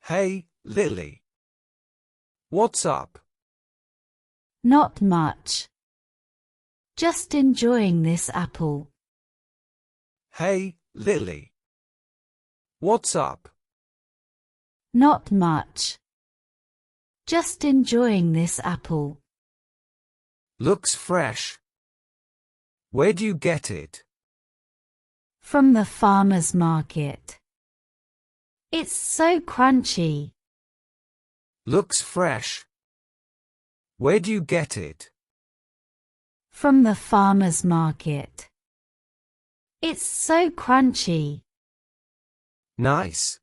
Hey, Lily. What's up? Not much. Just enjoying this apple. Hey, Lily. What's up? Not much. Just enjoying this apple. Looks fresh. Where do you get it? From the farmer's market. It's so crunchy. Looks fresh. Where do you get it? From the farmer's market. It's so crunchy. Nice.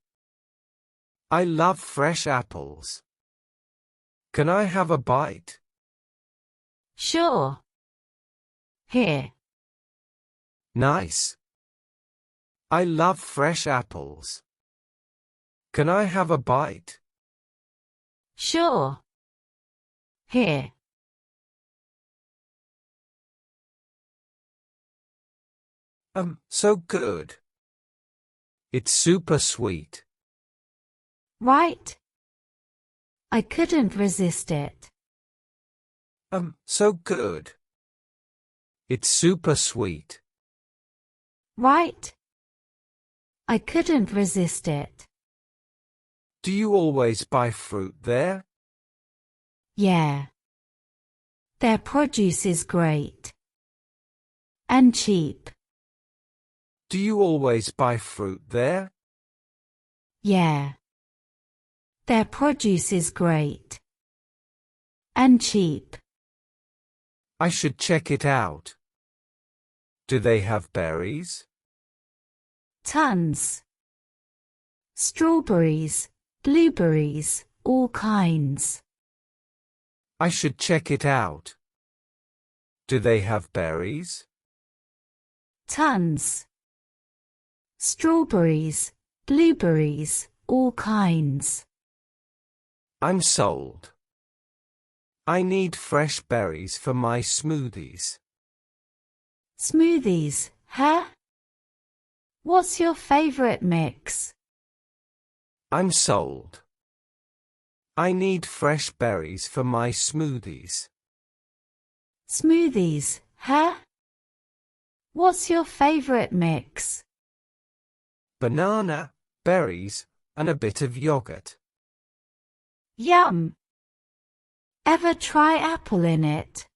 I love fresh apples. Can I have a bite? Sure. Here. Nice. I love fresh apples. Can I have a bite? Sure. Here. So good. It's super sweet. Right? I couldn't resist it. So good. It's super sweet. Right? I couldn't resist it. Do you always buy fruit there? Yeah. Their produce is great. And cheap. Do you always buy fruit there? Yeah. Their produce is great. And cheap. I should check it out. Do they have berries? Tons. Strawberries, blueberries, all kinds. I should check it out. Do they have berries? Tons. Strawberries, blueberries, all kinds. I'm sold. I need fresh berries for my smoothies. Smoothies, huh? What's your favorite mix? I'm sold. I need fresh berries for my smoothies. Smoothies, huh? What's your favorite mix? Banana, berries, and a bit of yogurt. Yum! Ever try apple in it?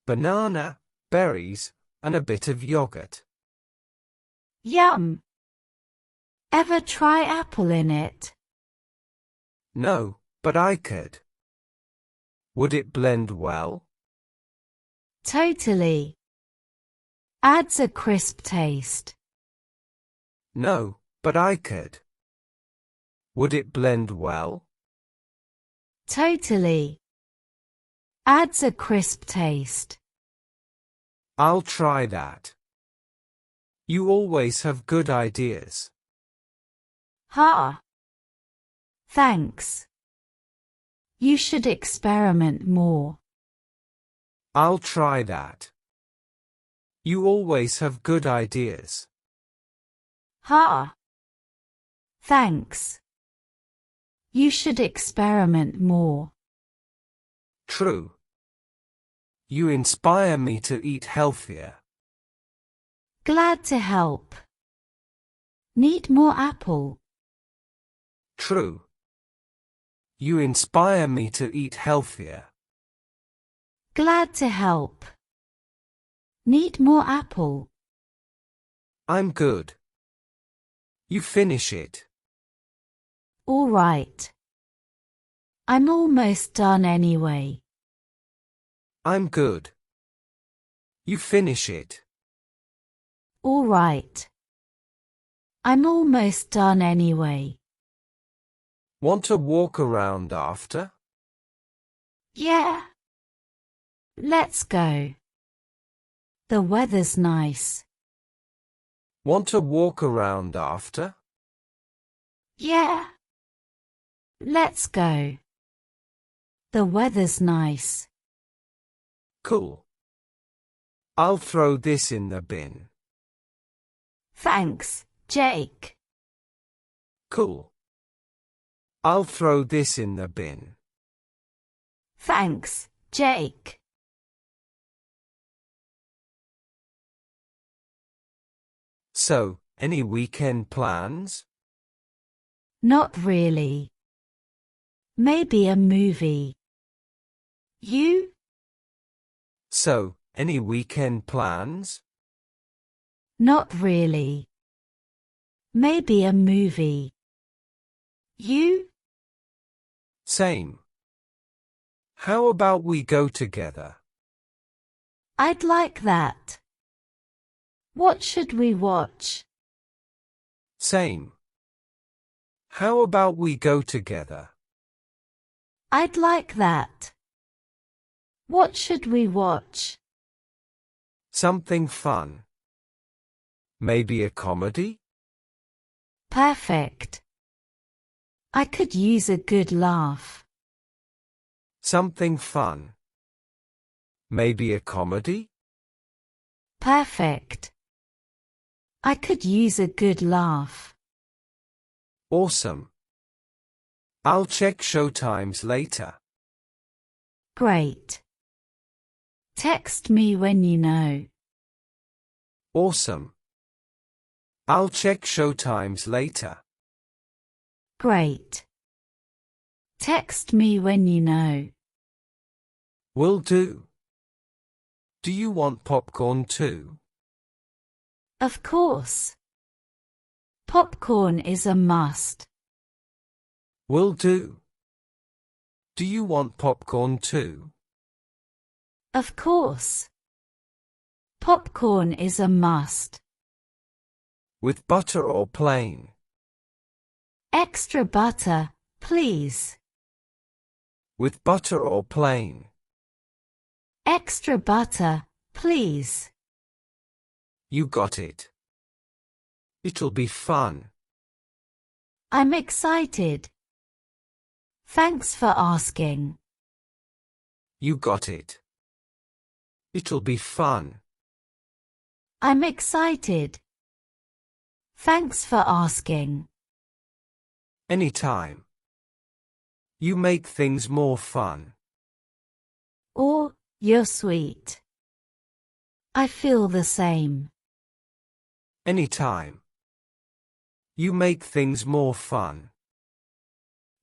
Banana, berries, and a bit of yogurt. Yum! Ever try apple in it? No, but I could. Would it blend well? Totally. Adds a crisp taste. No, but I could. Would it blend well? Totally. Adds a crisp taste. I'll try that. You always have good ideas. Ha! Thanks. You should experiment more. I'll try that. You always have good ideas. Ha! Thanks. You should experiment more. True. You inspire me to eat healthier. Glad to help. Need more apple. True. You inspire me to eat healthier. Glad to help. Need more apple. I'm good. You finish it. All right. I'm almost done anyway. I'm good. You finish it. All right. I'm almost done anyway. Want to walk around after? Yeah. Let's go. The weather's nice. Want to walk around after? Yeah. Let's go. The weather's nice. Cool. I'll throw this in the bin. Thanks, Jake. Cool. I'll throw this in the bin. Thanks, Jake. So, any weekend plans? Not really. Maybe a movie. You? So, any weekend plans? Not really. Maybe a movie. You? Same. How about we go together? I'd like that. What should we watch? Same. How about we go together? I'd like that. What should we watch? Something fun. Maybe a comedy? Perfect. I could use a good laugh. Something fun. Maybe a comedy? Perfect. I could use a good laugh. Awesome. I'll check showtimes later. Great. Text me when you know. Awesome. I'll check showtimes later. Great. Text me when you know. Will do. Do you want popcorn too? Of course. Popcorn is a must. Will do. Do you want popcorn too? Of course. Popcorn is a must. With butter or plain? Extra butter, please. With butter or plain? Extra butter, please. You got it. It'll be fun. I'm excited. Thanks for asking. You got it. It'll be fun. I'm excited. Thanks for asking. Anytime. You make things more fun. Or, you're sweet. I feel the same. Anytime. You make things more fun.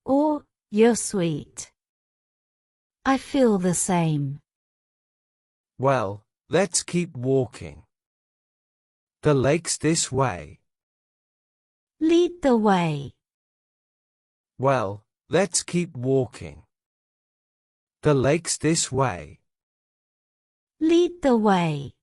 Or, you're sweet. I feel the same. Well, let's keep walking. The lake's this way. Lead the way. Well, let's keep walking. The lake's this way. Lead the way.